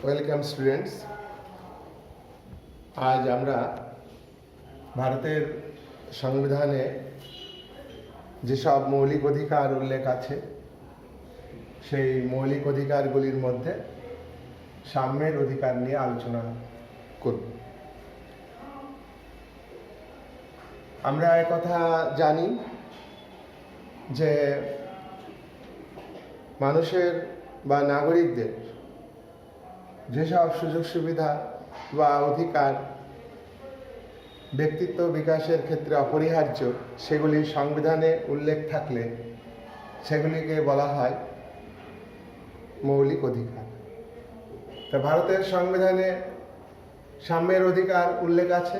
Welcome students. আজ আমরা ভারতের সংবিধানে যেসব মৌলিক অধিকার উল্লেখ আছে সেই মৌলিক অধিকারগুলির মধ্যে সাম্যের অধিকার নিয়ে আলোচনা করব। আমরা একথা জানি যে মানুষের বা নাগরিকদের যেসব সুযোগ সুবিধা বা অধিকার ব্যক্তিত্ব বিকাশের ক্ষেত্রে অপরিহার্য সেগুলি সংবিধানে উল্লেখ থাকলে সেগুলিকে বলা হয় মৌলিক অধিকার। তা ভারতের সংবিধানে সাম্যের অধিকার উল্লেখ আছে,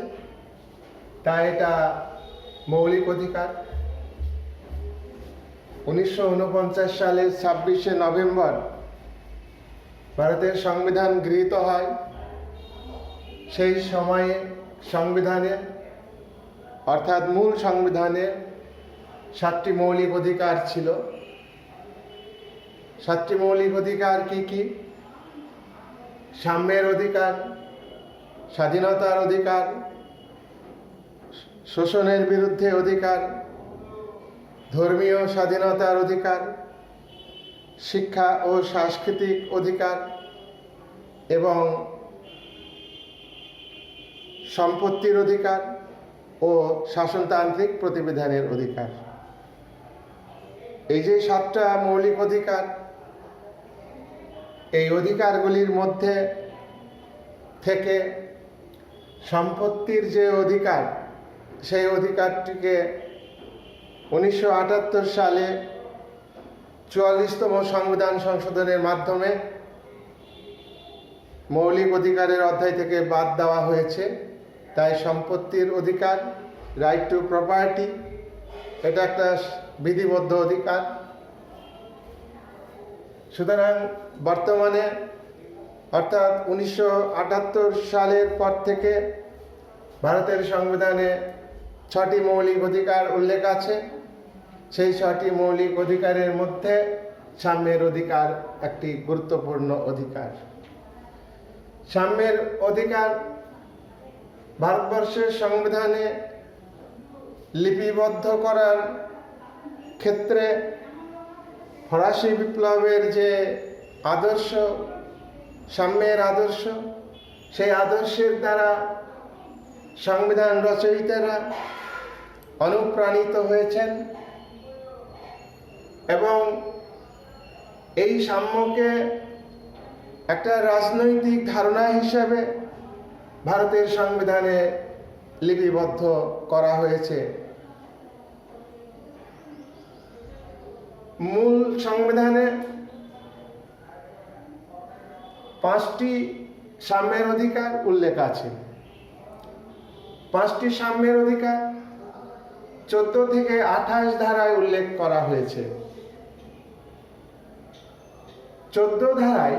তাই এটা মৌলিক অধিকার। 1949 সালের 26শে নভেম্বর ভারতের সংবিধান গৃহীত হয়। সেই সময়ে সংবিধানে অর্থাৎ মূল সংবিধানে 7টি মৌলিক অধিকার ছিল। 7টি মৌলিক অধিকার কি কি? সাম্যের অধিকার, স্বাধীনতার অধিকার, শোষণের বিরুদ্ধে অধিকার, ধর্মীয় স্বাধীনতার অধিকার, শিক্ষা ও সাংস্কৃতিক অধিকার এবং সম্পত্তির অধিকার ও শাসনতান্ত্রিক প্রতিবিধানের অধিকার। এই যে 7টা মৌলিক অধিকার, এই অধিকারগুলির মধ্যে থেকে সম্পত্তির যে অধিকার, সেই অধিকারটিকে 1978 সালে 44তম সংবিধান সংশোধনের মাধ্যমে মৌলিক অধিকারের অধ্যায় থেকে বাদ দেওয়া হয়েছে। তাই সম্পত্তির অধিকার, রাইট টু প্রপার্টি, এটা একটা বিধিবদ্ধ অধিকার। সুতরাং বর্তমানে অর্থাৎ 1978 সালের পর থেকে ভারতের সংবিধানে 6টি মৌলিক অধিকার উল্লেখ আছে। সেই 6টি মৌলিক অধিকারের মধ্যে সাম্যের অধিকার একটি গুরুত্বপূর্ণ অধিকার। সাম্যের অধিকার ভারতবর্ষের সংবিধানে লিপিবদ্ধ করার ক্ষেত্রে ফরাসি বিপ্লবের যে আদর্শ, সাম্যের আদর্শ, সেই আদর্শের দ্বারা সংবিধান রচয়িতারা অনুপ্রাণিত হয়েছেন এবং এই সাম্যকে একটা রাজনৈতিক ধারণা হিসেবে ভারতের সংবিধানে লিপিবদ্ধ করা হয়েছে। মূল সংবিধানে 5টি সাম্যের অধিকার উল্লেখ আছে। 5টি সাম্যের অধিকার 14 থেকে 28 ধারায় উল্লেখ করা হয়েছে। 14 ধারায়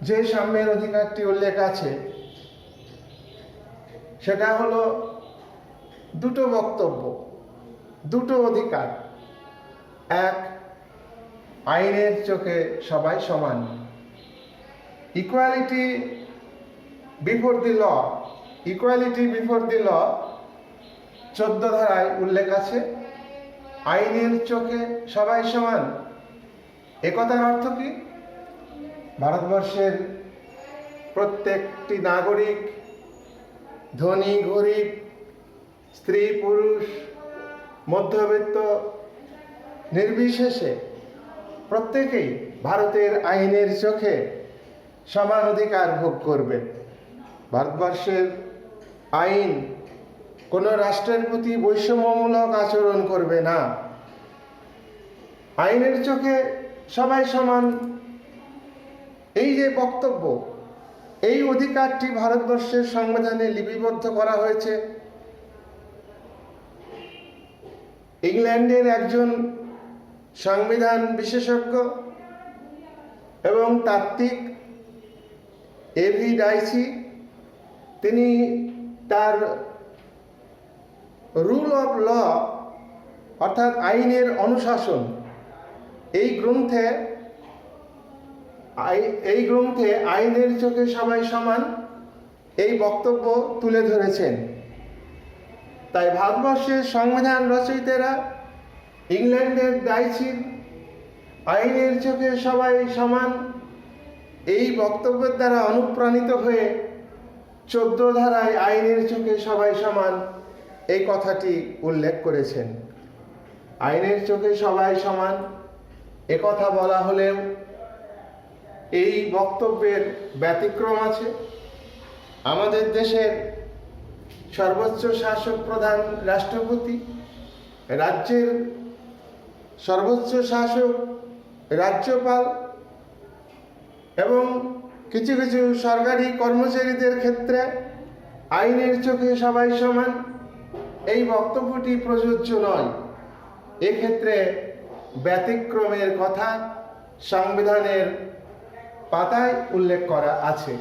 যে সাম্যের অধিকারটি উল্লেখ আছে সেটা হলো দুটো বক্তব্য, দুটো অধিকার। এক, আইনের চোখে সবাই সমান, equality before the law. Equality before the law 14 ধারায় উল্লেখ আছে। আইনের চোখে সবাই সমান, একথার অর্থ কি? ভারতবর্ষের প্রত্যেকটি নাগরিক, ধনী গরিব, স্ত্রী পুরুষ, মধ্যবিত্ত নির্বিশেষে প্রত্যেকেই ভারতের আইনের চোখে সমান অধিকার ভোগ করবে। ভারতবর্ষের আইন কোনো রাষ্ট্রের প্রতি বৈষম্যমূলক আচরণ করবে না। আইনের চোখে সবাই সমান, এই যে বক্তব্য, এই অধিকারটি ভারতবর্ষের সংবিধানে লিপিবদ্ধ করা হয়েছে। ইংল্যান্ডের একজন সংবিধান বিশেষজ্ঞ এবং তাত্ত্বিক এভি ডাইসি, তিনি তার রুল অফ ল অর্থাৎ আইনের অনুশাসন এই গ্রন্থে এই গ্রন্থে আইনের চোখে সবাই সমান এই বক্তব্য তুলে ধরেছেন। তাই ভারতবর্ষের সংবিধান রচয়িতারা ইংল্যান্ডের ডাইসির আইনের চোখে সবাই সমান এই বক্তব্যের দ্বারা অনুপ্রাণিত হয়ে 14 ধারায় আইনের চোখে সবাই সমান এই কথাটি উল্লেখ করেছেন। আইনের চোখে সবাই সমান একথা বলা হলেও এই বক্তব্যের ব্যতিক্রম আছে। আমাদের দেশের সর্বোচ্চ শাসক প্রধান রাষ্ট্রপতি, রাজ্যের সর্বোচ্চ শাসক রাজ্যপাল এবং কিছু কিছু সরকারি কর্মচারীদের ক্ষেত্রে আইনের চোখে সবাই সমান এই বক্তব্যটি প্রযোজ্য নয়। এক্ষেত্রে ব্যতিক্রমের কথা সংবিধানের পাতায় উল্লেখ করা আছে,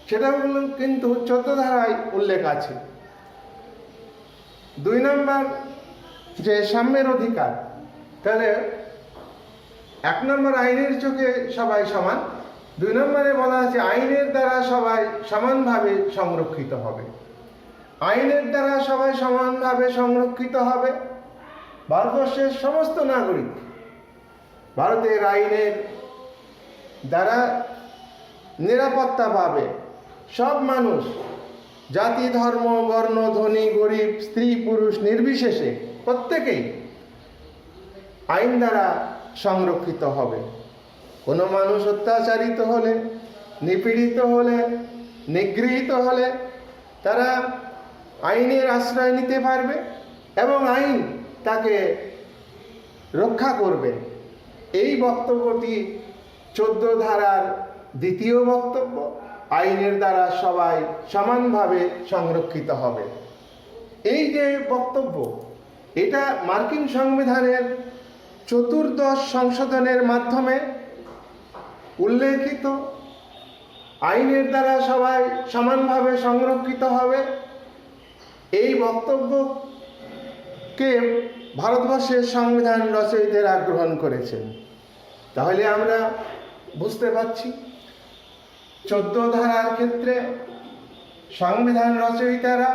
সেটাগুলো কিন্তু 14 ধারায় উল্লেখ আছে। 2 নম্বর যে সাম্যের অধিকার, তাহলে 1 নম্বর আইনের চোখে সবাই সমান, 2 নম্বরে বলা আছে আইনের দ্বারা সবাই সমানভাবে সংরক্ষিত হবে। আইনের দ্বারা সবাই সমানভাবে সংরক্ষিত হবে। ভারতবর্ষের সমস্ত নাগরিক ভারতের আইনের দ্বারা নিরাপত্তা পাবে। সব মানুষ, জাতি, ধর্ম, বর্ণ, ধনী, গরিব, স্ত্রী, পুরুষ নির্বিশেষে প্রত্যেকেই আইন দ্বারা সংরক্ষিত হবে। কোনো মানুষ অত্যাচারিত হলে, নিপীড়িত হলে, নিগৃহীত হলে তারা আইনের আশ্রয় নিতে পারবে এবং আইন তাকে রক্ষা করবে। এই বক্তব্যটি 14 ধারার দ্বিতীয় বক্তব্য। আইনের দ্বারা সবাই সমানভাবে সংরক্ষিত হবে। এই যে বক্তব্য, এটা মার্কিন সংবিধানের 14th সংশোধনের মাধ্যমে উল্লেখিত। আইনের দ্বারা সবাই সমানভাবে সংরক্ষিত হবে এই বক্তব্যকে ভারতবর্ষের সংবিধান রচয়িতারা গ্রহণ করেছেন। তাহলে আমরা বুঝতে পারছি 14 ধারার ক্ষেত্রে সংবিধান রচয়িতারা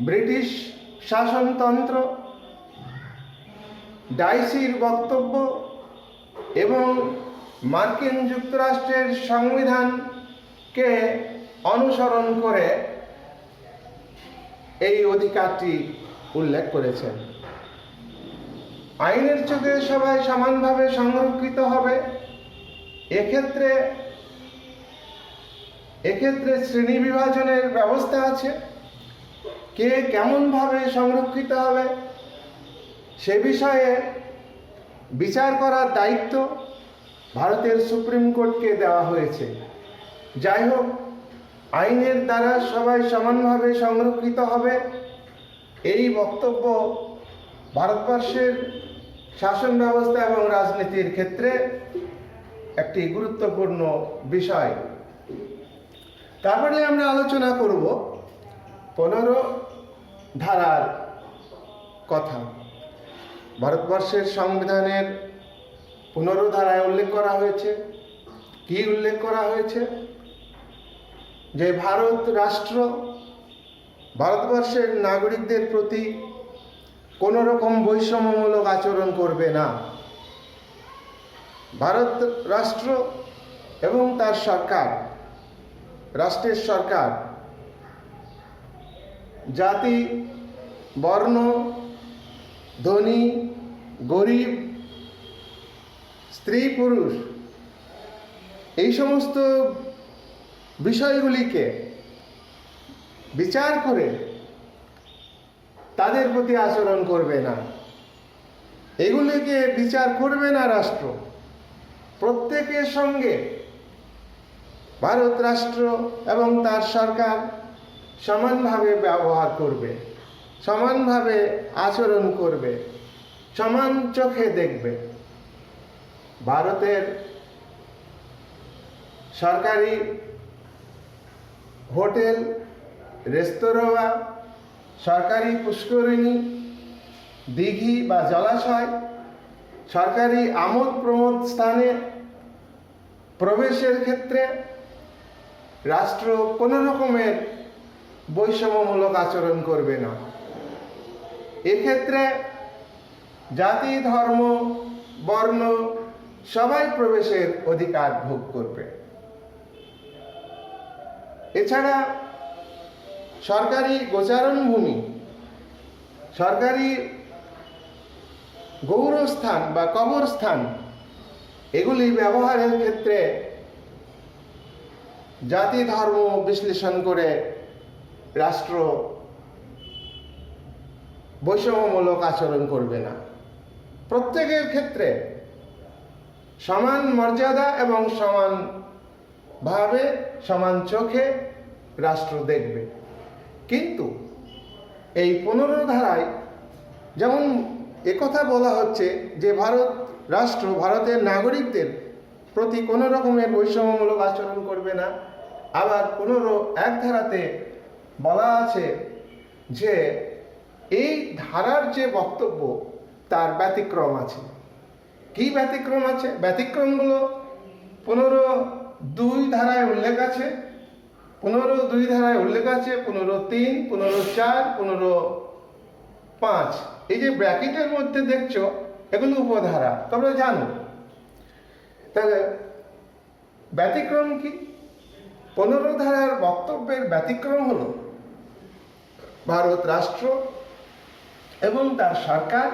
ব্রিটিশ শাসনতন্ত্র, ডাইসির বক্তব্য এবং মার্কিন যুক্তরাষ্ট্রের সংবিধানকে অনুসরণ করে এই অধিকারটি উল্লেখ করেছেন। আইনের চোখে সবাই সমানভাবে সংরক্ষিত হবে। এক্ষেত্রে শ্রেণী বিভাজনের ব্যবস্থা আছে। কে কেমনভাবে সংরক্ষিত হবে সে বিষয়ে বিচার করার দায়িত্ব ভারতের সুপ্রিম কোর্টকে দেওয়া হয়েছে। যাই হোক, আইনের দ্বারা সবাই সমানভাবে সংরক্ষিত হবে এই বক্তব্য ভারতবর্ষের শাসন ব্যবস্থা এবং রাজনীতির ক্ষেত্রে একটি গুরুত্বপূর্ণ বিষয়। তারপরে আমরা আলোচনা করব 15 ধারার কথা। ভারতবর্ষের সংবিধানের 15 ধারায় উল্লেখ করা হয়েছে। কি উল্লেখ করা হয়েছে? যে ভারত রাষ্ট্র ভারতবর্ষের নাগরিকদের প্রতি কোনো রকম বৈষম্যমূলক আচরণ করবে না। ভারত রাষ্ট্র এবং তার সরকার, রাষ্ট্রের সরকার জাতি, বর্ণ, ধনী, গরিব, স্ত্রী, পুরুষ এই সমস্ত বিষয়গুলিকে বিচার করে তাদের প্রতি আচরণ করবে না। এগুলিকে বিচার করবে না রাষ্ট্র। প্রত্যেকের সঙ্গে ভারত রাষ্ট্র এবং তার সরকার সমানভাবে ব্যবহার করবে, সমানভাবে আচরণ করবে, সমান চোখে দেখবে। ভারতের সরকারি হোটেল, রেস্তোরাঁ, সরকারি পুষ্করিণী, দিঘি বা জলাশয় সরকারি আমোদ প্রমোদ স্থানে প্রবেশের ক্ষেত্রে রাষ্ট্র কোনো রকমের বৈষম্যমূলক আচরণ করবে না। এক্ষেত্রে জাতি, ধর্ম, বর্ণ সবাই প্রবেশের অধিকার ভোগ করবে। এছাড়া সরকারি গোচারণ ভূমি, সরকারি গৌরস্থান বা কবরস্থান এগুলি ব্যবহারের ক্ষেত্রে জাতি ধর্ম বিশ্লেষণ করে রাষ্ট্র বৈষম্যমূলক আচরণ করবে না। প্রত্যেকের ক্ষেত্রে সমান মর্যাদা এবং সমানভাবে সমান চোখে রাষ্ট্র দেখবে। কিন্তু এই 15 ধারায় যেমন একথা বলা হচ্ছে যে ভারতের নাগরিকদের প্রতি কোনো রকমের বৈষম্যমূলক আচরণ করবে না, আবার 15(1) ধারাতে বলা আছে যে এই ধারার যে বক্তব্য তার ব্যতিক্রম আছে। কি ব্যতিক্রম আছে? ব্যতিক্রমগুলো 15(2) ধারায় উল্লেখ আছে, 15(2) ধারায় উল্লেখ আছে 15(3), 15(4), 15(5). এই যে ব্র্যাকেটের মধ্যে দেখছো এগুলো উপধারা, তোমরা জানো। তাহলে ব্যতিক্রম কি? 15 ধারার বক্তব্যের ব্যতিক্রম হলো ভারত রাষ্ট্র এবং তার সরকার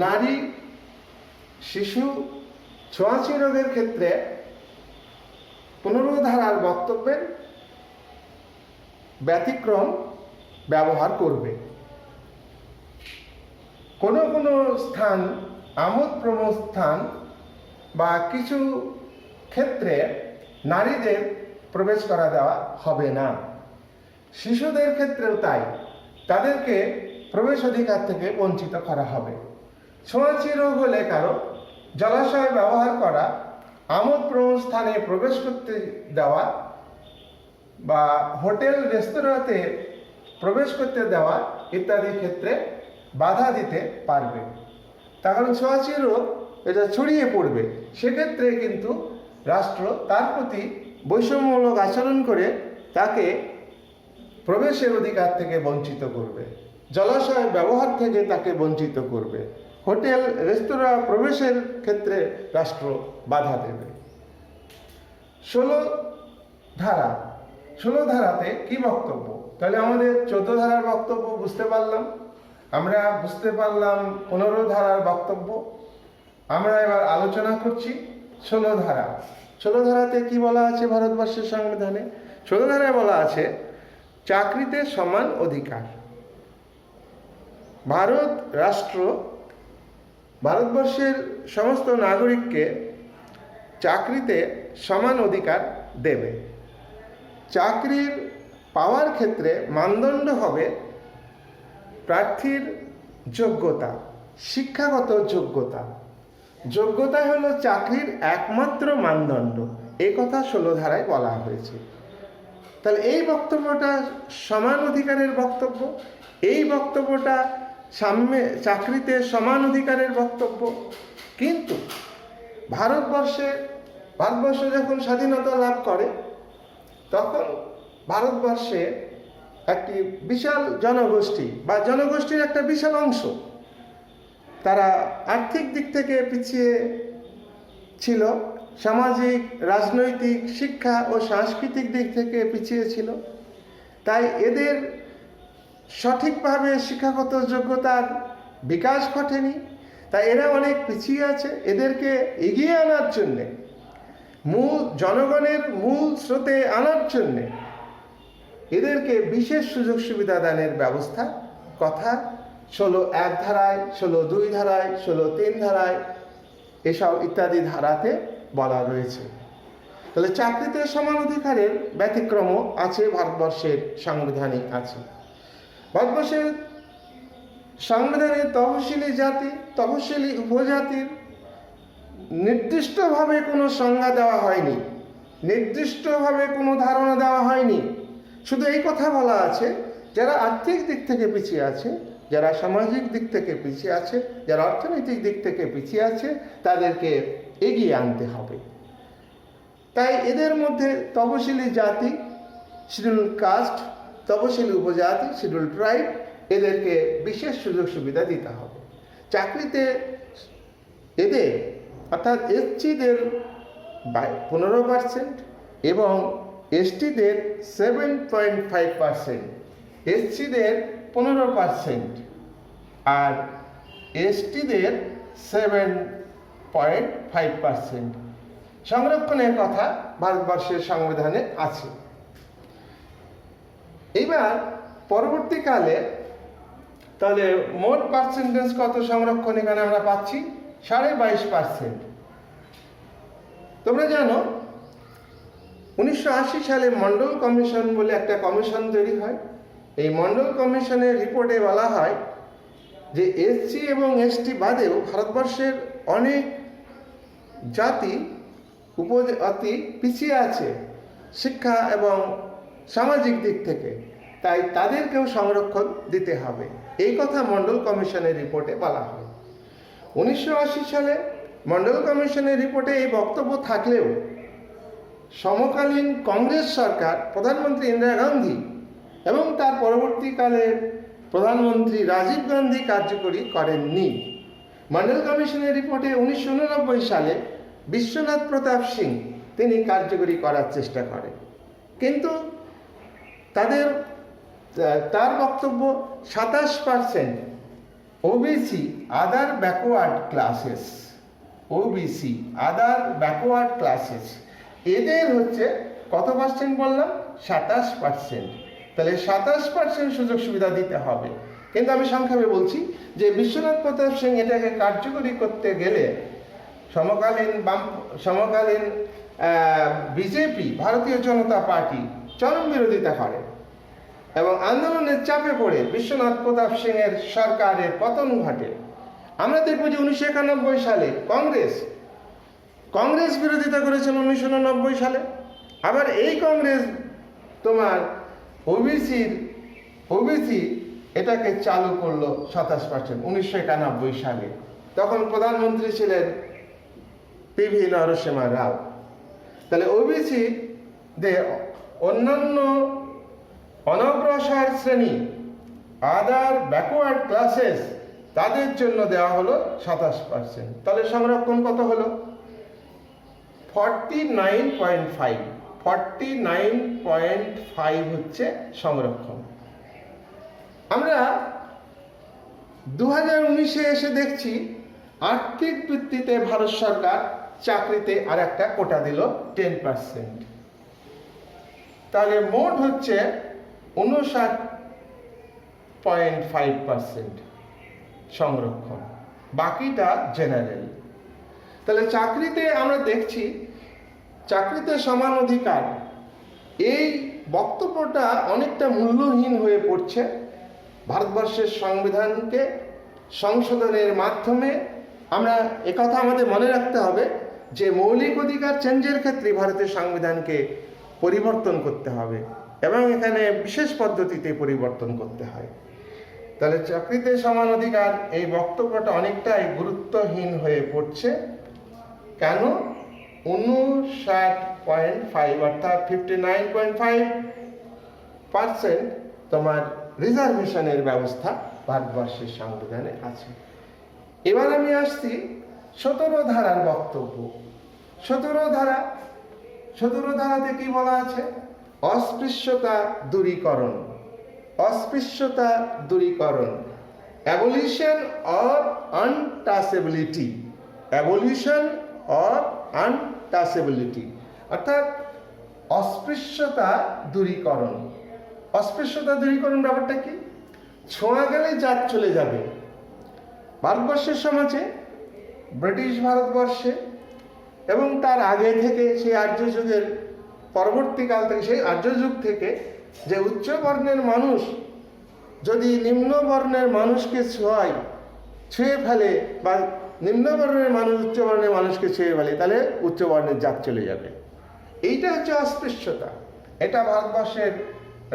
নারী, শিশু, ছোঁয়াচে রোগের ক্ষেত্রে 15 ধারার বক্তব্যের ব্যতিক্রম ব্যবহার করবে। কোনো কোনো স্থান, আমোদ প্রমোদ স্থান বা কিছু ক্ষেত্রে নারীদের প্রবেশ করা দেওয়া হবে না। শিশুদের ক্ষেত্রেও তাই, তাদেরকে প্রবেশ অধিকার থেকে বঞ্চিত করা হবে। ছোঁয়াচে রোগ হলে কারো জলাশয় ব্যবহার করা, আমোদ প্রমোদ স্থানে প্রবেশ করতে দেওয়া বা হোটেল রেস্তোরাঁতে প্রবেশ করতে দেওয়া ইত্যাদি ক্ষেত্রে বাধা দিতে পারবে। তার কারণ ছোঁয়াচে রোগ এটা ছড়িয়ে পড়বে, সেক্ষেত্রে কিন্তু রাষ্ট্র তার প্রতি বৈষম্যমূলক আচরণ করে তাকে প্রবেশের অধিকার থেকে বঞ্চিত করবে, জলাশয় ব্যবহার থেকে তাকে বঞ্চিত করবে, হোটেল রেস্তোরাঁ প্রবেশের ক্ষেত্রে রাষ্ট্র বাধা দেবে। 16 ধারাতে কি বক্তব্য? তাহলে আমাদের 14 ধারার বক্তব্য বুঝতে পারলাম, আমরা বুঝতে পারলাম 15 ধারার বক্তব্য। আমরা এবার আলোচনা করছি 16 ধারা। 16 ধারাতে কি বলা আছে ভারতবর্ষের সংবিধানে? 16 ধারায় বলা আছে চাকরিতে সমান অধিকার। ভারত রাষ্ট্র ভারতবর্ষের সমস্ত নাগরিককে চাকরিতে সমান অধিকার দেবে। চাকরির পাওয়ার ক্ষেত্রে মানদণ্ড হবে প্রার্থীর যোগ্যতা, শিক্ষাগত যোগ্যতা। যোগ্যতা হলো চাকরির একমাত্র মানদণ্ড, এই কথা 16 ধারায় বলা হয়েছে। তাহলে এই বক্তব্যটা সমান অধিকারের বক্তব্য, এই বক্তব্যটা চাকরিতে সমান অধিকারের বক্তব্য। কিন্তু ভারতবর্ষ যখন স্বাধীনতা লাভ করে তখন ভারতবর্ষে একটি বিশাল জনগোষ্ঠী বা জনগোষ্ঠীর একটা বিশাল অংশ, তারা আর্থিক দিক থেকে পিছিয়ে ছিল, সামাজিক, রাজনৈতিক, শিক্ষা ও সাংস্কৃতিক দিক থেকে পিছিয়ে ছিল। তাই এদের সঠিকভাবে শিক্ষাগত যোগ্যতার বিকাশ ঘটেনি, তাই এরা অনেক পিছিয়ে আছে। এদেরকে এগিয়ে আনার জন্যে, জনগণের মূল স্রোতে আনার জন্যে এদেরকে বিশেষ সুযোগ সুবিধা দানের ব্যবস্থা কথা 16(1) ধারায়, 16(2) ধারায়, 16(3) ধারায় এসব ইত্যাদি ধারাতে বলা রয়েছে। তাহলে চাকরিতে সমান অধিকারের ব্যতিক্রমও আছে ভারতবর্ষের সংবিধানে আছে। ভারতবর্ষের সংবিধানে তফসিলি জাতি, তফসিলি উপজাতির নির্দিষ্টভাবে কোনো সংজ্ঞা দেওয়া হয়নি, নির্দিষ্টভাবে কোনো ধারণা দেওয়া হয়নি। শুধু এই কথা বলা আছে যারা আর্থিক দিক থেকে পিছিয়ে আছে, যারা সামাজিক দিক থেকে পিছিয়ে আছে, যারা অর্থনৈতিক দিক থেকে পিছিয়ে আছে, তাদেরকে এগিয়ে আনতে হবে। তাই এদের মধ্যে তপশিলি জাতি, শিডিউল কাস্ট, তপশিলি উপজাতি, শিডিউল ট্রাইব, এদেরকে বিশেষ সুযোগ সুবিধা দিতে হবে। চাকরিতে এদের অর্থাৎ এসসিদের 15% এবং এসটিদের 7.5%, এসসিদের 15% আর এসটিদের 7.5% সংরক্ষণের কথা ভারতবর্ষের সংবিধানে আছে। এইবার পরবর্তীকালে তাহলে মোট পার্সেন্টেজ কত সংরক্ষণ এখানে আমরা পাচ্ছি? 22.5%। তোমরা জানো 1980 সালে মন্ডল কমিশন বলে একটা কমিশন তৈরি হয়। এই মন্ডল কমিশনের রিপোর্টে বলা হয় যে এসসি এবং এসটি বাদেও ভারতবর্ষের অনেক জাতি উপজাতি পিছিয়ে আছে শিক্ষা এবং সামাজিক দিক থেকে, তাই তাদেরকেও সংরক্ষণ দিতে হবে, এই কথা মন্ডল কমিশনের রিপোর্টে বলা হয়। 1980 সালে মন্ডল কমিশনের রিপোর্টে এই বক্তব্য থাকলেও সমকালীন কংগ্রেস সরকার, প্রধানমন্ত্রী ইন্দিরা গান্ধী এবং তার পরবর্তীকালে প্রধানমন্ত্রী রাজীব গান্ধী কার্যকরী করেননি। মন্ডল কমিশনের রিপোর্টে 1989 সালে বিশ্বনাথ প্রতাপ সিং তিনি কার্যকরী করার চেষ্টা করেন, কিন্তু তার বক্তব্য 27% ওবিসি আদার ব্যাকওয়ার্ড ক্লাসেস, ওবিসি আদার ব্যাকওয়ার্ড ক্লাসেস এদের হচ্ছে কত পার্সেন্ট বললাম? 27%। তাহলে 27% সুযোগ সুবিধা দিতে হবে। কিন্তু আমি সংক্ষেপে বলছি যে বিশ্বনাথ প্রতাপ সিং এটাকে কার্যকরী করতে গেলে সমকালীন বিজেপি, ভারতীয় জনতা পার্টি চরম বিরোধিতা করে এবং আন্দোলনের চাপে পড়ে বিশ্বনাথ প্রতাপ সিং এর সরকারের পতন ঘটে। আমরা দেখব যে 1991 সালে কংগ্রেস বিরোধিতা করেছিল 1989 সালে। আবার এই কংগ্রেস তোমার ওবিসি এটাকে চালু করলো 27% 1991 সালে। তখন প্রধানমন্ত্রী ছিলেন পিভি নরসিংহ রাও। তাহলে ওবিসি অন্যান্য অনগ্রসর শ্রেণী, আদার ব্যাকওয়ার্ড ক্লাসেস, তাদের জন্য দেওয়া হলো 27%। তাহলে সংরক্ষণ কত হলো? 49.5 হচ্ছে সংরক্ষণ। আমরা 2019-এ এসে দেখছি আর্থিক ভিত্তিতে ভারত সরকার চাকরিতে আর একটা কোটা দিল 10%। তাহলে মোট হচ্ছে 59.5% সংরক্ষণ, বাকিটা জেনারেল। তাহলে চাকরিতে আমরা দেখছি চাকরিতে সমান অধিকার, এই বক্তব্যটা অনেকটা মূল্যহীন হয়ে পড়ছে। ভারতবর্ষের সংবিধানকে সংশোধনের মাধ্যমে আমরা একথা আমাদের মনে রাখতে হবে যে মৌলিক অধিকার চেঞ্জের ক্ষেত্রে ভারতের সংবিধানকে পরিবর্তন করতে হবে এবং এখানে বিশেষ পদ্ধতিতে পরিবর্তন করতে হয়। তাহলে চাকরিতে সমান অধিকার এই বক্তব্যটা অনেকটাই গুরুত্বহীন হয়ে পড়ছে। কেন? 59.5 অর্থাৎ 59.5% তোমার রিজার্ভেশনের ব্যবস্থা ভারতবর্ষের সংবিধানে আছে। এবার আমি আসছি 17 ধারার বক্তব্য। 17 ধারাতে কি বলা আছে? অস্পৃশ্যতা দূরীকরণ, অ্যাবলিশন অর আনটাচেবিলিটি, অর্থাৎ অস্পৃশ্যতা দূরীকরণ। ব্যাপারটা কি? ছোঁয়া গেলে জাত চলে যাবে। ভারতবর্ষের সমাজে, ব্রিটিশ ভারতবর্ষে এবং তার আগে থেকে সেই আর্য যুগের পরবর্তীকাল থেকে, সেই আর্য যুগ থেকে যে উচ্চ বর্ণের মানুষ যদি নিম্ন বর্ণের মানুষকে ছুঁয়ে ফেলে বা নিম্ন বর্ণের মানুষ উচ্চ বর্ণের মানুষকে ছুঁয়ে ফেলে, তাহলে উচ্চ বর্ণের জাত চলে যাবে। এইটা হচ্ছে অস্পৃশ্যতা। এটা ভারতবর্ষের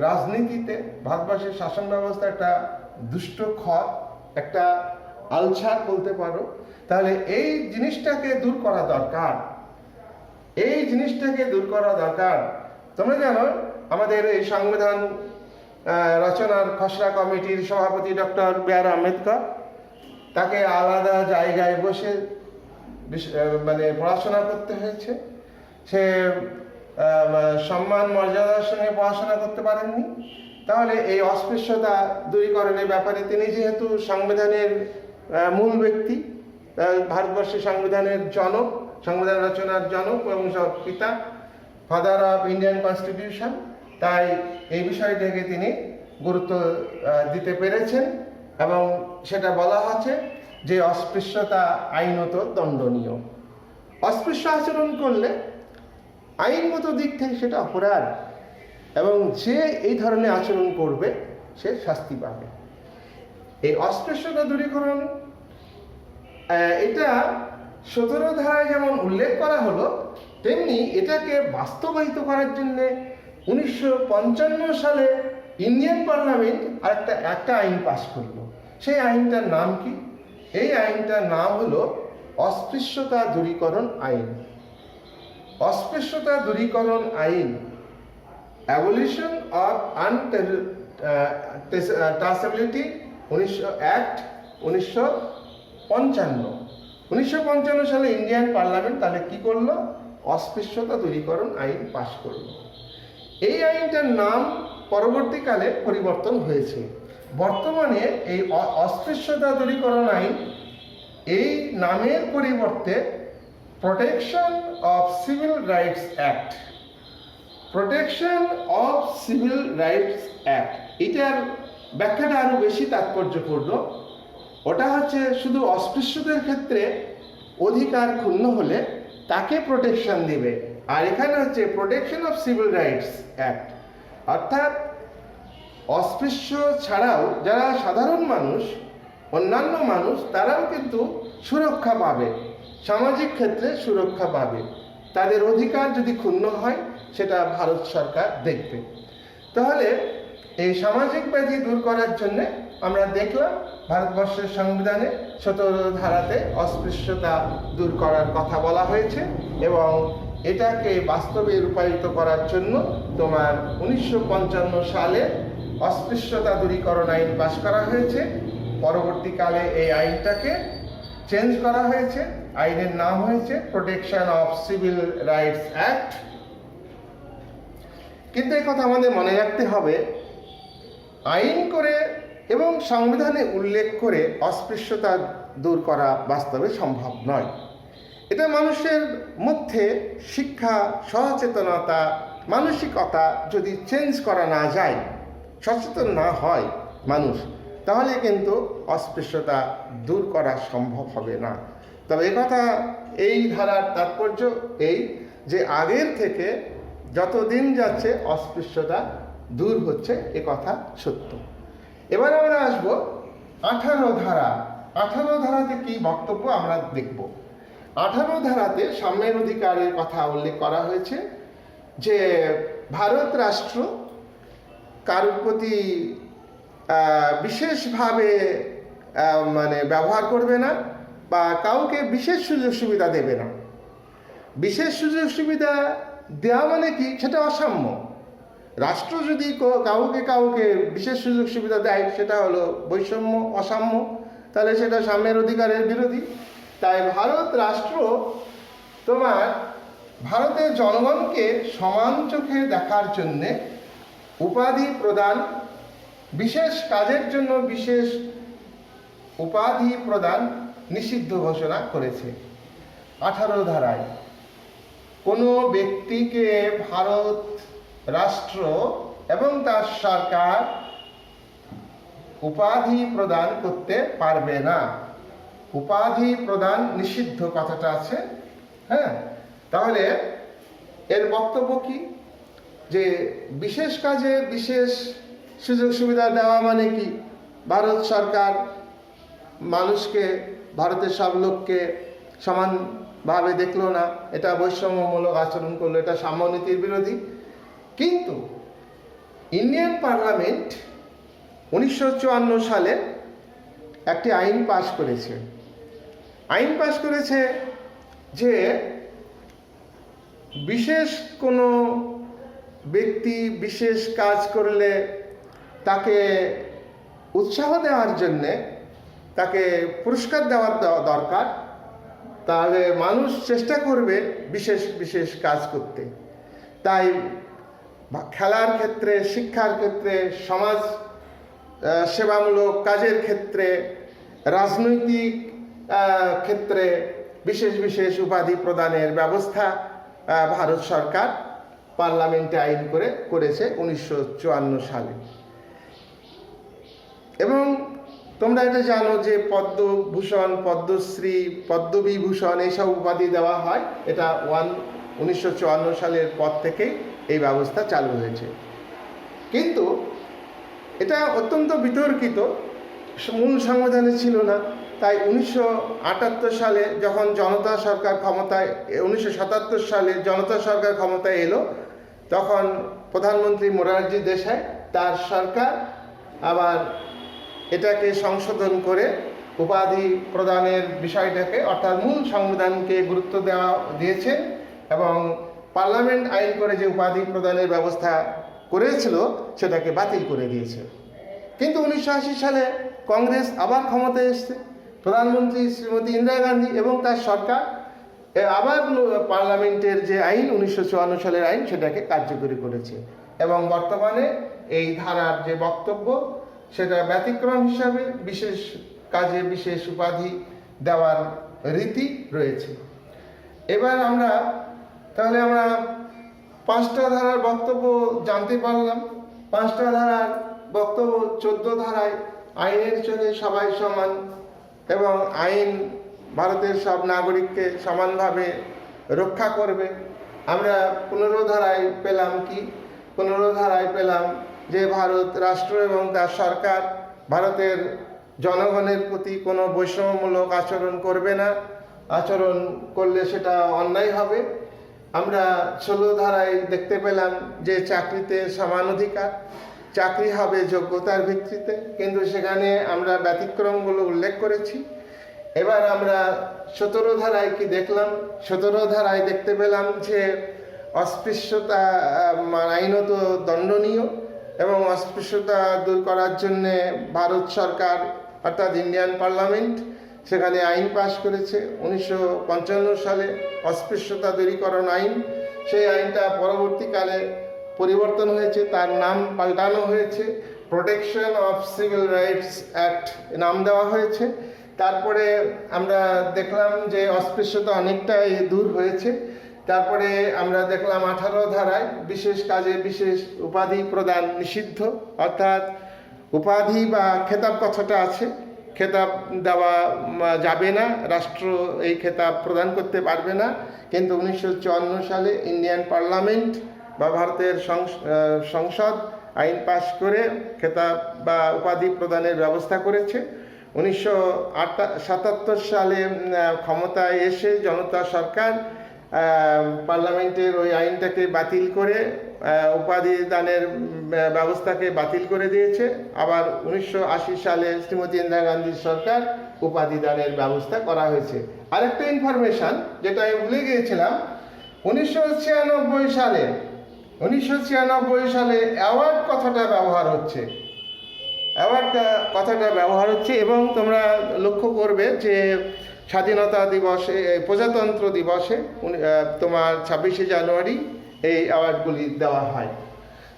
রাজনীতিতে, ভারতবর্ষের শাসন ব্যবস্থা একটা দুষ্ট খত, একটা আলসার বলতে পারো। তাহলে এই জিনিসটাকে দূর করা দরকার, এই জিনিসটাকে দূর করা দরকার। তোমরা জানো আমাদের এই সংবিধান রচনার খসড়া কমিটির সভাপতি ডক্টর বি.আর. আম্বেদকর, তাকে আলাদা জায়গায় বসে মানে পড়াশোনা করতে হয়েছে। সে সম্মান মর্যাদার সঙ্গে পড়াশোনা করতে পারেননি। তাহলে এই অস্পৃশ্যতা দূরীকরণের ব্যাপারে তিনি যেহেতু সংবিধানের মূল ব্যক্তি, ভারতবর্ষের সংবিধানের জনক, সংবিধান রচনার জনক এবং সব পিতা, ফাদার অফ ইন্ডিয়ান কনস্টিটিউশন, তাই এই বিষয়টাকে তিনি গুরুত্ব দিতে পেরেছেন এবং সেটা বলা হচ্ছে যে অস্পৃশ্যতা আইনত দণ্ডনীয়। অস্পৃশ্য আচরণ করলে আইনগত দিক থেকে সেটা অপরাধ এবং যে এই ধরনের আচরণ করবে সে শাস্তি পাবে। এই অস্পৃশ্যতা দূরীকরণ এটা 17 ধারায় যেমন উল্লেখ করা হলো, তেমনি এটাকে বাস্তবায়িত করার জন্য 1955 সালে ইন্ডিয়ান পার্লামেন্ট একটা আইন পাস করলো। সেই আইনটার নাম কি? এই আইনটার নাম হলো অস্পৃশ্যতা দূরীকরণ আইন। অস্পৃশ্যতা দূরীকরণ আইন, অ্যাবলিশন অফ আনটাচেবিলিটি অ্যাক্ট 1955 সালে ইন্ডিয়ান পার্লামেন্ট তাহলে কি করলো? অস্পৃশ্যতা দূরীকরণ আইন পাশ করলো। এই আইনটার নাম পরবর্তীকালে পরিবর্তন হয়েছে। বর্তমানে এই অস্পৃশ্যতা দূরীকরণ আইন এই নামের পরিবর্তে protection of civil rights act, protection of civil rights act, এটার ব্যাখ্যাটা আরো বেশি তাৎপর্যপূর্ণ। ওটা হচ্ছে শুধু অস্পৃশ্যদের ক্ষেত্রে অধিকার ক্ষুণ্ণ হলে তাকে প্রোটেকশন দিবে, আর এখানে হচ্ছে protection of civil rights act, অর্থাৎ অস্পৃশ্য ছাড়াও যারা সাধারণ মানুষ, অন্যান্য মানুষ, তারাও কিন্তু সুরক্ষা পাবে, সামাজিক ক্ষেত্রে সুরক্ষা পাবে। তাদের অধিকার যদি ক্ষুণ্ণ হয় সেটা ভারত সরকার দেখবে। তাহলে এই সামাজিক ব্যাধি দূর করার জন্য আমরা দেখলাম ভারতবর্ষের সংবিধানে 17 ধারাতে অস্পৃশ্যতা দূর করার কথা বলা হয়েছে এবং এটাকে বাস্তবে রূপায়িত করার জন্য তোমার 1955 সালে অস্পৃশ্যতা দূরীকরণ আইন পাশ করা হয়েছে। পরবর্তীকালে এই আইনটাকে চেঞ্জ করা হয়েছে, আইনের নাম হয়েছে protection of civil rights act. কিন্তু এই কথা আমাদের মনে রাখতে হবে, আইন করে এবং সংবিধানে উল্লেখ করে অস্পৃশ্যতা দূর করা বাস্তবে সম্ভব নয়। এটা মানুষের মধ্যে শিক্ষা, সচেতনতা, মানসিকতা যদি চেঞ্জ করা না যায়, সচেতন না হয় মানুষ, তাহলে কিন্তু অস্পৃশ্যতা দূর করা সম্ভব হবে না। তবে কথা এই ধারার তাৎপর্য এই যে আগের থেকে যত দিন যাচ্ছে অস্পৃশ্যতা দূর হচ্ছে, এ কথা সত্য। এবার আমরা আসব 18 ধারা। 18 ধারাতে কি বক্তব্য আমরা দেখব। 18 ধারাতে সাম্যের অধিকারের কথা উল্লেখ করা হয়েছে যে ভারত রাষ্ট্র কারোর প্রতি বিশেষভাবে মানে ব্যবহার করবে না বা কাউকে বিশেষ সুযোগ সুবিধা দেবে না। বিশেষ সুযোগ সুবিধা দেওয়া মানে কি? সেটা অসাম্য। রাষ্ট্র যদি কাউকে বিশেষ সুযোগ সুবিধা দেয় সেটা হলো বৈষম্য, অসাম্য, তাহলে সেটা সাম্যের অধিকারের বিরোধী। তাই ভারত রাষ্ট্র তোমার ভারতের জনগণকে সমান চোখে দেখার জন্যে উপাধি প্রদান, বিশেষ কাজের জন্য বিশেষ উপাধি প্রদান নিষিদ্ধ ঘোষণা করেছে 18 ধারায়। কোনো ব্যক্তিকে ভারত রাষ্ট্র এবং তার সরকার উপাধি প্রদান করতে পারবে না। উপাধি প্রদান নিষিদ্ধ কথাটা আছে, হ্যাঁ। তাহলে এর বক্তব্য কি? যে বিশেষ কাজে বিশেষ সুযোগ সুবিধা দেওয়া মানে কি? ভারত সরকার মানুষকে, ভারতের সব লোককে সমানভাবে দেখলো না, এটা বৈষম্যমূলক আচরণ করলো, এটা সাম্যনীতির বিরোধী। কিন্তু ইন্ডিয়ান পার্লামেন্ট 1954 সালে একটি আইন পাশ করেছে। আইন পাশ করেছে যে বিশেষ কোনো ব্যক্তি বিশেষ কাজ করলে তাকে উৎসাহ দেওয়ার জন্যে তাকে পুরস্কার দেওয়ার দরকার, তাহলে মানুষ চেষ্টা করবে বিশেষ বিশেষ কাজ করতে। তাই খেলার ক্ষেত্রে, শিক্ষার ক্ষেত্রে, সমাজ সেবামূলক কাজের ক্ষেত্রে, রাজনৈতিক ক্ষেত্রে বিশেষ বিশেষ উপাধি প্রদানের ব্যবস্থা ভারত সরকার পার্লামেন্টে আইন করেছে 1954 সালে। এবং তোমরা এটা জানো যে পদ্মভূষণ, পদ্মশ্রী, পদ্মবিভূষণ এইসব উপাধি দেওয়া হয়। এটা 1954 সালের পর থেকেই এই ব্যবস্থা চালু হয়েছে। কিন্তু এটা অত্যন্ত বিতর্কিত, মূল সংবিধানে ছিল না। তাই 1978 সালে যখন জনতা সরকার ক্ষমতায় 1977 সালে জনতা সরকার ক্ষমতায় এলো, তখন প্রধানমন্ত্রী মোরারজি দেশাই তার সরকার আবার এটাকে সংশোধন করে উপাধি প্রদানের বিষয়টাকে, অর্থাৎ মূল সংবিধানকে গুরুত্ব দিয়েছে এবং পার্লামেন্ট আইন করে যে উপাধি প্রদানের ব্যবস্থা করেছিল সেটাকে বাতিল করে দিয়েছে। কিন্তু 1980 সালে কংগ্রেস আবার ক্ষমতায় এসছে, প্রধানমন্ত্রী শ্রীমতী ইন্দিরা গান্ধী এবং তার সরকার আবার পার্লামেন্টের যে আইন 1954 সালের আইন সেটাকে কার্যকরী করেছে। এবং বর্তমানে এই ধারার যে বক্তব্য সেটা ব্যতিক্রম হিসাবে বিশেষ কাজে বিশেষ উপাধি দেওয়ার রীতি রয়েছে। এবার আমরা 5টা ধারার বক্তব্য জানতে পারলাম। 5টা ধারার বক্তব্য 14 ধারায় আইনের চোখে সবাই সমান এবং আইন ভারতের সব নাগরিককে সমানভাবে রক্ষা করবে। আমরা 15 ধারায় পেলাম কি? 15 ধারায় পেলাম যে ভারত রাষ্ট্র এবং তার সরকার ভারতের জনগণের প্রতি কোনো বৈষম্যমূলক আচরণ করবে না, আচরণ করলে সেটা অন্যায় হবে। আমরা 16 ধারায় দেখতে পেলাম যে চাকরিতে সমান অধিকার, চাকরি হবে যোগ্যতার ভিত্তিতে, কিন্তু সেখানে আমরা ব্যতিক্রমগুলো উল্লেখ করেছি। এবার আমরা 17 ধারায় কি দেখলাম? 17 ধারায় দেখতে পেলাম যে অস্পৃশ্যতা আইনত দণ্ডনীয় এবং অস্পৃশ্যতা দূর করার জন্যে ভারত সরকার অর্থাৎ ইন্ডিয়ান পার্লামেন্ট সেখানে আইন পাশ করেছে 1955 সালে, অস্পৃশ্যতা দূরীকরণ আইন। সেই আইনটা পরবর্তীকালে পরিবর্তন হয়েছে, তার নাম পাল্টানো হয়েছে, protection of civil rights act নাম দেওয়া হয়েছে। তারপরে আমরা দেখলাম যে অস্পৃশ্যতা অনেকটাই দূর হয়েছে। তারপরে আমরা দেখলাম 18 ধারায় বিশেষ কাজে বিশেষ উপাধি প্রদান নিষিদ্ধ, অর্থাৎ উপাধি বা খেতাব কথাটা আছে, খেতাব দেওয়া যাবে না, রাষ্ট্র এই খেতাব প্রদান করতে পারবে না। কিন্তু 1954 সালে ইন্ডিয়ান পার্লামেন্ট বা ভারতের সংসদ আইন পাশ করে খেতাব বা উপাধি প্রদানের ব্যবস্থা করেছে। 1977 সালে ক্ষমতায় এসে জনতা সরকার পার্লামেন্টের ওই আইনটাকে বাতিল করে উপাধি দানের ব্যবস্থাকে বাতিল করে দিয়েছে। আবার 1980 সালে শ্রীমতী ইন্দিরা গান্ধীর সরকার উপাধি দানের ব্যবস্থা করা হয়েছে। আরেকটা ইনফরমেশন যেটা আমি ভুলে গিয়েছিলাম, 1996 সালে অ্যাওয়ার্ড কথাটা ব্যবহার হচ্ছে, এবং তোমরা লক্ষ্য করবে যে স্বাধীনতা দিবসে, প্রজাতন্ত্র দিবসে তোমার 26শে জানুয়ারি এই অ্যাওয়ার্ডগুলি দেওয়া হয়।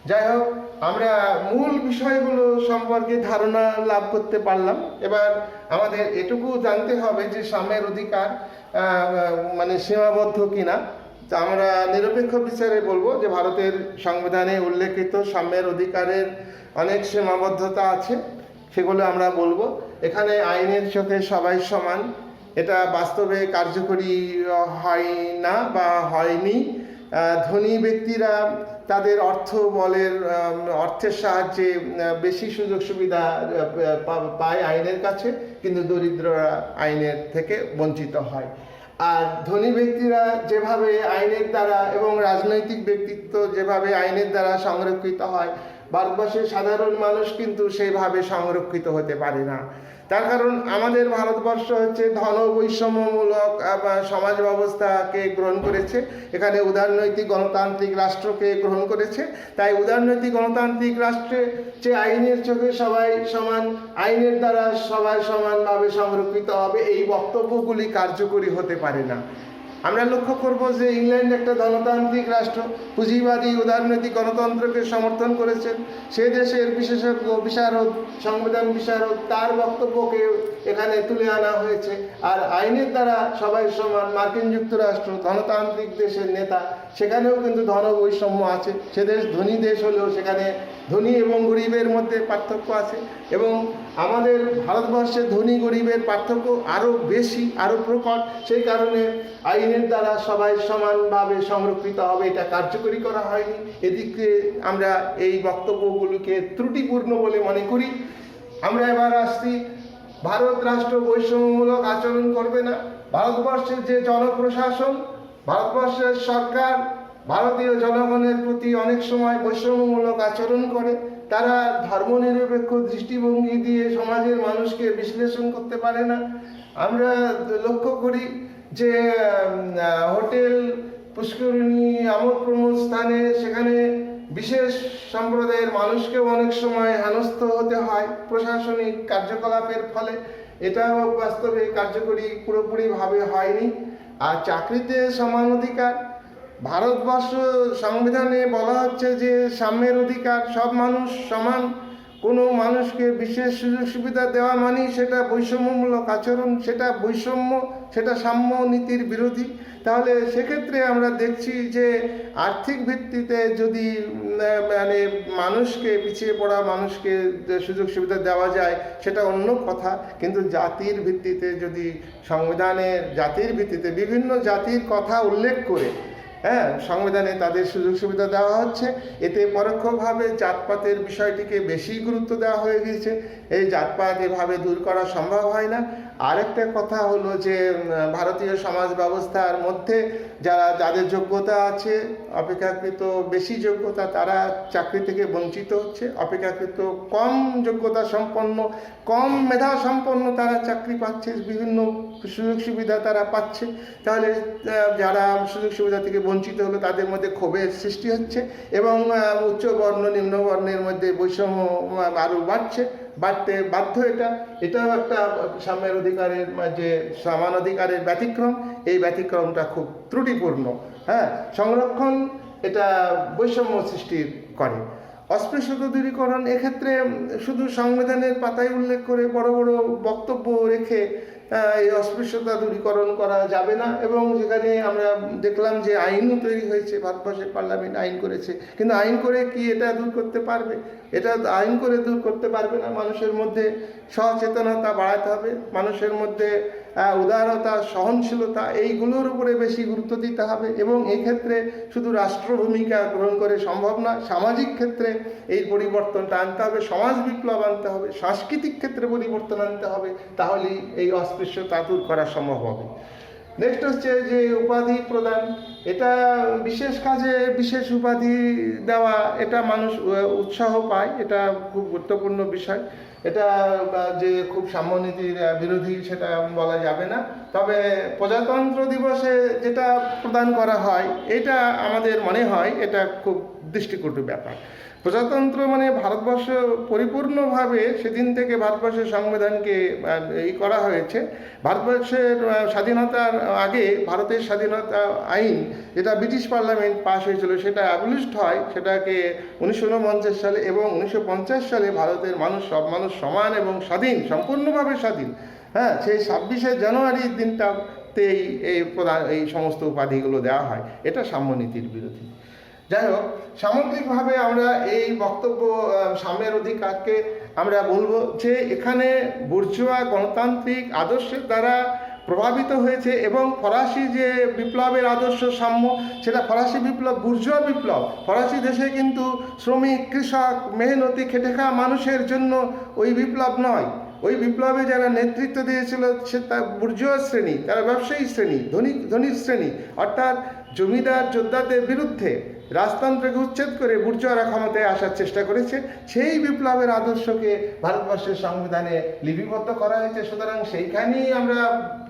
যাই হোক, আমরা মূল বিষয়গুলো সম্পর্কে ধারণা লাভ করতে পারলাম। এবার আমাদের এটুকু জানতে হবে যে সাম্যের অধিকার সীমাবদ্ধ কিনা। তা আমরা নিরপেক্ষ বিচারে বলবো যে ভারতের সংবিধানে উল্লেখিত সাম্যের অধিকারের অনেক সীমাবদ্ধতা আছে, সেগুলো আমরা বলবো। এখানে আইনের চোখে সবাই সমান, এটা বাস্তবে কার্যকরী হয় না বা হয়নি। ধনী ব্যক্তিরা তাদের অর্থের সাহায্যে বেশি সুযোগ সুবিধা পায় আইনের কাছে, কিন্তু দরিদ্ররা আইনের থেকে বঞ্চিত হয়। আর ধনী ব্যক্তিরা যেভাবে আইনের দ্বারা এবং রাজনৈতিক ব্যক্তিত্ব যেভাবে আইনের দ্বারা সংরক্ষিত হয়, ভারতবর্ষের সাধারণ মানুষ কিন্তু সেইভাবে সংরক্ষিত হতে পারে না। তার কারণ আমাদের ভারতবর্ষ হচ্ছে ধন বৈষম্যমূলক সমাজ ব্যবস্থাকে গ্রহণ করেছে, এখানে উদারনৈতিক গণতান্ত্রিক রাষ্ট্রকে গ্রহণ করেছে। তাই উদারনৈতিক গণতান্ত্রিক রাষ্ট্রে যে আইনের চোখে সবাই সমান, আইনের দ্বারা সবাই সমানভাবে সংরক্ষিত হবে, এই বক্তব্যগুলি কার্যকরী হতে পারে না। আমরা লক্ষ্য করব যে ইংল্যান্ড একটা গণতান্ত্রিক রাষ্ট্র, পুঁজিবাদী উদারনৈতিক গণতন্ত্রকে সমর্থন করেছেন। সে দেশের বিশেষজ্ঞ বিশারদ, সংবিধান বিশারদ, তার বক্তব্যকে এখানে তুলে আনা হয়েছে। আর আইনের দ্বারা সবাই সমান মার্কিন যুক্তরাষ্ট্র গণতান্ত্রিক দেশের নেতা, সেখানেও কিন্তু ধন বৈষম্য আছে। সে দেশ ধনী দেশ হলেও সেখানে ধনী এবং গরিবের মধ্যে পার্থক্য আছে, এবং আমাদের ভারতবর্ষে ধনী গরিবের পার্থক্য আরও বেশি, আরও প্রকট। সেই কারণে আইনের দ্বারা সবাই সমানভাবে সংরক্ষিত হবে, এটা কার্যকরী করা হয়নি। এদিকে আমরা এই বক্তব্যগুলিকে ত্রুটিপূর্ণ বলে মনে করি। আমরা এবার আসছি, ভারত রাষ্ট্র বৈষম্যমূলক আচরণ করবে না। ভারতবর্ষের যে জনপ্রশাসন, ভারতবর্ষের সরকার ভারতীয় জনগণের প্রতি অনেক সময় বৈষম্যমূলক আচরণ করে। তারা ধর্মনিরপেক্ষ দৃষ্টিভঙ্গি দিয়ে সমাজের মানুষকে বিশ্লেষণ করতে পারে না। আমরা লক্ষ্য করি যে হোটেল, পুষ্করিণী, আমোদ প্রমোদ স্থানে সেখানে বিশেষ সম্প্রদায়ের মানুষকেও অনেক সময় হেনস্থ হতে হয় প্রশাসনিক কার্যকলাপের ফলে। এটাও বাস্তবে কার্যকরী পুরোপুরিভাবে হয়নি। আর চাকরিতে সমান অধিকার, ভারতবর্ষ সংবিধানে বলা হচ্ছে যে সাম্যের অধিকার, সব মানুষ সমান। কোনো মানুষকে বিশেষ সুযোগ সুবিধা দেওয়া মানেই সেটা বৈষম্যমূলক আচরণ, সেটা বৈষম্য, সেটা সাম্য নীতির বিরোধী। তাহলে সেক্ষেত্রে আমরা দেখছি যে আর্থিক ভিত্তিতে যদি মানে মানুষকে, পিছিয়ে পড়া মানুষকে সুযোগ সুবিধা দেওয়া যায় সেটা অন্য কথা, কিন্তু জাতির ভিত্তিতে যদি সংবিধানের জাতির ভিত্তিতে বিভিন্ন জাতির কথা উল্লেখ করে সংবিধানে তাদের সুযোগ সুবিধা দেওয়া হচ্ছে, এতে পরোক্ষভাবে জাতপাতের বিষয়টিকে বেশি গুরুত্ব দেওয়া হয়ে গিয়েছে। এই জাতপাত এভাবে দূর করা সম্ভব হয় না। আরেকটা কথা হলো যে ভারতীয় সমাজ ব্যবস্থার মধ্যে যাদের যোগ্যতা আছে, অপেক্ষাকৃত বেশি যোগ্যতা, তারা চাকরি থেকে বঞ্চিত হচ্ছে। অপেক্ষাকৃত কম যোগ্যতা সম্পন্ন, কম মেধা সম্পন্ন তারা চাকরি পাচ্ছে, বিভিন্ন সুযোগ সুবিধা তারা পাচ্ছে। তাহলে যারা সুযোগ সুবিধা থেকে বঞ্চিত হলো তাদের মধ্যে ক্ষোভের সৃষ্টি হচ্ছে, এবং উচ্চ বর্ণ নিম্ন বর্ণের মধ্যে বৈষম্য আরও বাড়তে বাধ্য। এটাও একটা সাম্যের অধিকারের যে সমান অধিকারের ব্যতিক্রম, এই ব্যতিক্রমটা খুব ত্রুটিপূর্ণ। সংরক্ষণ এটা বৈষম্য সৃষ্টি করে। অস্পৃশ্যতা দূরীকরণ, এক্ষেত্রে শুধু সংবিধানের পাতায় উল্লেখ করে বড় বড় বক্তব্য রেখে এই অস্পৃশ্যতা দূরীকরণ করা যাবে না। এবং যেখানে আমরা দেখলাম যে আইনও তৈরি হয়েছে, ভারতবর্ষের পার্লামেন্ট আইন করেছে, কিন্তু আইন করে কি এটা দূর করতে পারবে? এটা আইন করে দূর করতে পারবে না। মানুষের মধ্যে সচেতনতা বাড়াতে হবে, মানুষের মধ্যে উদারতা, সহনশীলতা, এইগুলোর উপরে বেশি গুরুত্ব দিতে হবে। এবং এই ক্ষেত্রে শুধু রাষ্ট্র ভূমিকা গ্রহণ করে সম্ভব না, সামাজিক ক্ষেত্রে এই পরিবর্তনটা আনতে হবে, সমাজ বিপ্লব আনতে হবে, সাংস্কৃতিক ক্ষেত্রে পরিবর্তন আনতে হবে, তাহলেই এই অস্পৃশ্যতা দূর করা সম্ভব হবে। নেক্সট হচ্ছে যে উপাধি প্রদান, এটা বিশেষ কাজে বিশেষ উপাধি দেওয়া, এটা মানুষ উৎসাহ পায়, এটা খুব গুরুত্বপূর্ণ বিষয়। এটা যে খুব সাম্যনীতির বিরোধী সেটা বলা যাবে না। তবে প্রজাতন্ত্র দিবসে যেটা প্রদান করা হয়, এটা আমাদের মনে হয় এটা খুব দৃষ্টিকটু ব্যাপার। প্রজাতন্ত্র মানে ভারতবর্ষ পরিপূর্ণভাবে সেদিন থেকে ভারতবর্ষের সংবিধানকে করা হয়েছে। ভারতবর্ষের স্বাধীনতার আগে ভারতের স্বাধীনতা আইন যেটা ব্রিটিশ পার্লামেন্ট পাস হয়েছিল, সেটা অ্যাবলিশড হয়, সেটাকে 1949 সালে, এবং 1950 সালে ভারতের সব মানুষ সমান এবং স্বাধীন, সম্পূর্ণভাবে স্বাধীন। সেই 26শে জানুয়ারির দিনটাতেই এই সমস্ত উপাধিগুলো দেওয়া হয়। এটা সাম্যনীতির বিরোধী। যাই হোক, সামগ্রিকভাবে আমরা এই বক্তব্য সাম্যের অধিকারকে আমরা বলবো যে এখানে বুর্জোয়া গণতান্ত্রিক আদর্শের দ্বারা প্রভাবিত হয়েছে, এবং ফরাসি যে বিপ্লবের আদর্শ সাম্য, সেটা ফরাসি বিপ্লব বুর্জোয়া বিপ্লব। ফরাসি দেশে কিন্তু শ্রমিক, কৃষক, মেহনতি, খেটে খাওয়া মানুষের জন্য ওই বিপ্লব নয়। ওই বিপ্লবে যারা নেতৃত্ব দিয়েছিল সে তা বুর্জোয়া শ্রেণী, তারা ব্যবসায়ী শ্রেণী, ধনী শ্রেণী, অর্থাৎ জমিদার যোদ্ধাদের বিরুদ্ধে রাজতন্ত্রকে উচ্ছেদ করে বুর্জোয়ারা ক্ষমতায় আসার চেষ্টা করেছে। সেই বিপ্লবের আদর্শকে ভারতবর্ষের সংবিধানে লিপিবদ্ধ করা হয়েছে। সুতরাং সেইখানেই আমরা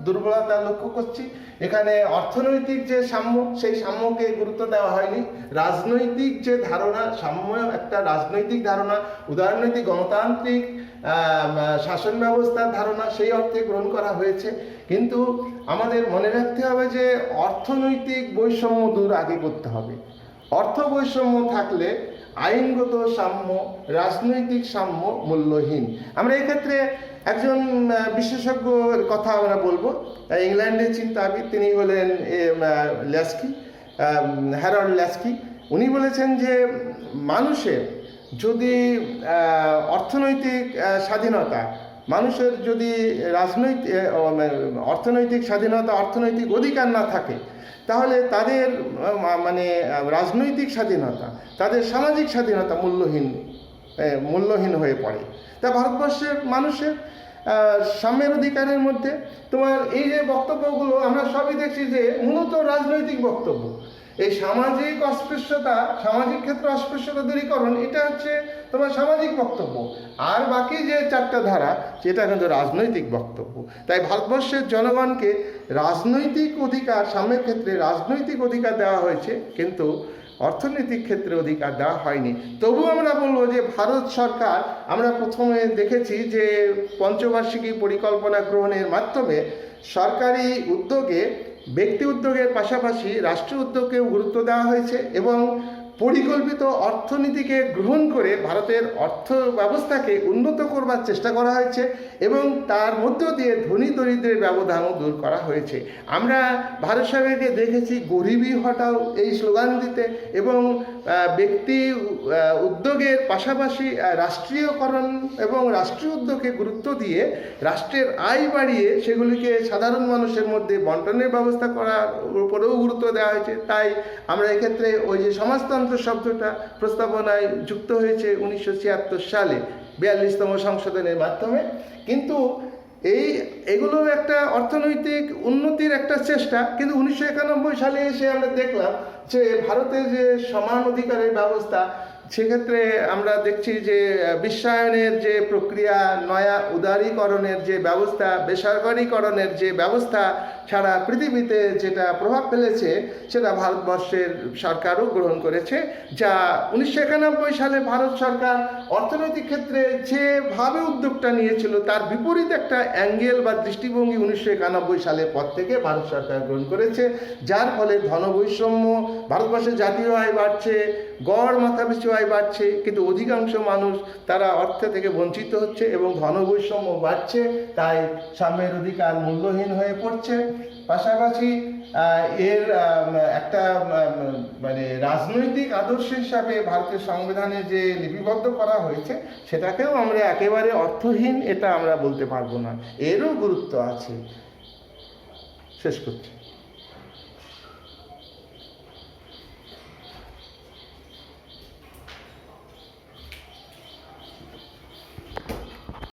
দুর্বলতা লক্ষ্য করছি। এখানে অর্থনৈতিক যে সাম্য, সেই সাম্যকে গুরুত্ব দেওয়া হয়নি। রাজনৈতিক যে ধারণা, সাম্য একটা রাজনৈতিক ধারণা, উদারনৈতিক গণতান্ত্রিক শাসন ব্যবস্থার ধারণা সেই অর্থে গ্রহণ করা হয়েছে। কিন্তু আমাদের মনে রাখতে হবে যে অর্থনৈতিক বৈষম্য দূর আগে করতে হবে। অর্থ বৈষম্য থাকলে আইনগত সাম্য, রাজনৈতিক সাম্য মূল্যহীন। আমরা এক্ষেত্রে একজন বিশেষজ্ঞর কথা আমরা বলবো, ইংল্যান্ডের চিন্তাবিদ, তিনি হলেন ল্যাস্কি, হ্যারল্ড ল্যাস্কি। উনি বলেছেন যে মানুষের যদি অর্থনৈতিক স্বাধীনতা, মানুষের যদি অর্থনৈতিক স্বাধীনতা, অর্থনৈতিক অধিকার না থাকে, তাহলে তাদের রাজনৈতিক স্বাধীনতা, তাদের সামাজিক স্বাধীনতা মূল্যহীন হয়ে পড়ে। তা ভারতবর্ষের মানুষের সাম্যের অধিকারের মধ্যে তোমার এই যে বক্তব্যগুলো আমরা সবই দেখছি যে মূলত রাজনৈতিক বক্তব্য। এই সামাজিক অস্পৃশ্যতা, সামাজিক ক্ষেত্রে অস্পৃশ্যতা দূরীকরণ, এটা হচ্ছে তোমার সামাজিক বক্তব্য। আর বাকি যে চারটা ধারা, সেটা কিন্তু রাজনৈতিক বক্তব্য। তাই ভারতবর্ষের জনগণকে রাজনৈতিক অধিকার, সাম্যের ক্ষেত্রে রাজনৈতিক অধিকার দেওয়া হয়েছে, কিন্তু অর্থনৈতিক ক্ষেত্রে অধিকার দেওয়া হয়নি। তবু আমরা বলবো যে ভারত সরকার, আমরা প্রথমে দেখেছি যে পঞ্চবার্ষিকী পরিকল্পনা গ্রহণের মাধ্যমে সরকারি উদ্যোগে, ব্যক্তি উদ্যোগের পাশাপাশি রাষ্ট্রীয় উদ্যোগকেও গুরুত্ব দেওয়া হয়েছে এবং পরিকল্পিত অর্থনীতিকে গ্রহণ করে ভারতের অর্থ ব্যবস্থাকে উন্নত করবার চেষ্টা করা হয়েছে এবং তার মধ্য দিয়ে ধনী দরিদ্রের ব্যবধানও দূর করা হয়েছে। আমরা ভারত সরকারকে দেখেছি গরিবি হটাও এই স্লোগান দিতে এবং ব্যক্তি উদ্যোগের পাশাপাশি রাষ্ট্রীয়করণ এবং রাষ্ট্রীয় উদ্যোগকে গুরুত্ব দিয়ে রাষ্ট্রের আয় বাড়িয়ে সেগুলিকে সাধারণ মানুষের মধ্যে বন্টনের ব্যবস্থা করার উপরেও গুরুত্ব দেওয়া হয়েছে। তাই আমরা এক্ষেত্রে ওই যে সমাজতন্ত্র শব্দটা প্রস্তাবনায় যুক্ত হয়েছে 1976 সালে 42তম সংশোধনের মাধ্যমে। কিন্তু এগুলো একটা অর্থনৈতিক উন্নতির একটা চেষ্টা, কিন্তু 1991 সালে এসে আমরা দেখলাম যে ভারতের যে সমান অধিকারের ব্যবস্থা, সেক্ষেত্রে আমরা দেখছি যে বিশ্বায়নের যে প্রক্রিয়া, নয়া উদারীকরণের যে ব্যবস্থা, বেসরকারীকরণের যে ব্যবস্থা সারা পৃথিবীতে যেটা প্রভাব ফেলেছে, সেটা ভারতবর্ষের সরকারও গ্রহণ করেছে। যা 1991 সালে ভারত সরকার অর্থনৈতিক ক্ষেত্রে যেভাবে উদ্যোগটা নিয়েছিল, তার বিপরীত একটা অ্যাঙ্গেল বা দৃষ্টিভঙ্গি 1991 সালের পর থেকে ভারত সরকার গ্রহণ করেছে, যার ফলে ধনবৈষম্য, ভারতবর্ষের জাতীয় আয় বাড়ছে, গড় মাথাপিছু আয় বাড়ছে, কিন্তু অধিকাংশ মানুষ তারা অর্থ থেকে বঞ্চিত হচ্ছে এবং ধনবৈষম্য বাড়ছে। তাই সাম্যের অধিকার মূল্যহীন হয়ে পড়ছে। পাশাপাশি এর একটা রাজনৈতিক আদর্শ হিসাবে ভারতের সংবিধানে যে লিপিবদ্ধ করা হয়েছে, সেটাকেও আমরা একেবারে অর্থহীন এটা আমরা বলতে পারবো না, এরও গুরুত্ব আছে। শেষ করছি।